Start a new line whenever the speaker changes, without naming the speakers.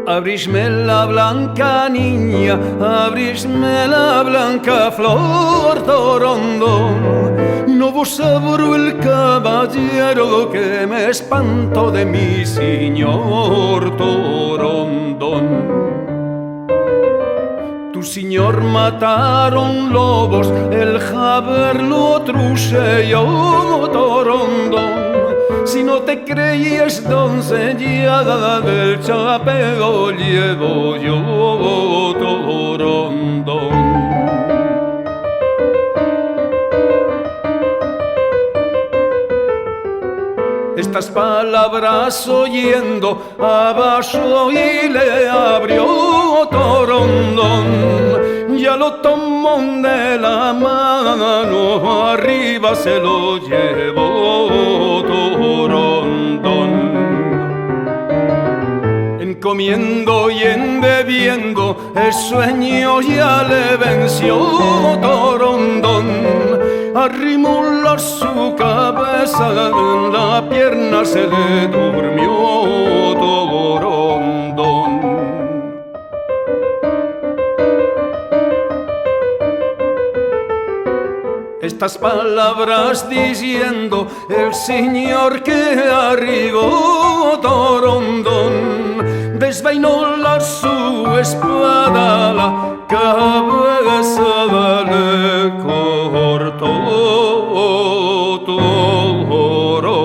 Abrísme la blanca niña, abrísme la blanca flor, Torondón. No vos abro el caballero que me espanto de mi señor, Torondón. Tu señor mataron lobos, el jaber lo truce yo, Torondón. Si no te creías doncella del chapeo llevo yo, Torondón. Estas palabras oyendo abajo y le abrió, Torondón. Ya lo tomó de la mano, arriba se lo llevó, Torondón. En comiendo y en bebiendo, el sueño ya le venció, Torondón. Arrimó su cabeza, en la pierna se le durmió, Torondón. Estas palabras diciendo el señor que arribó, Torondón, desvainó su espada, la cabeza le cortó, Torondón.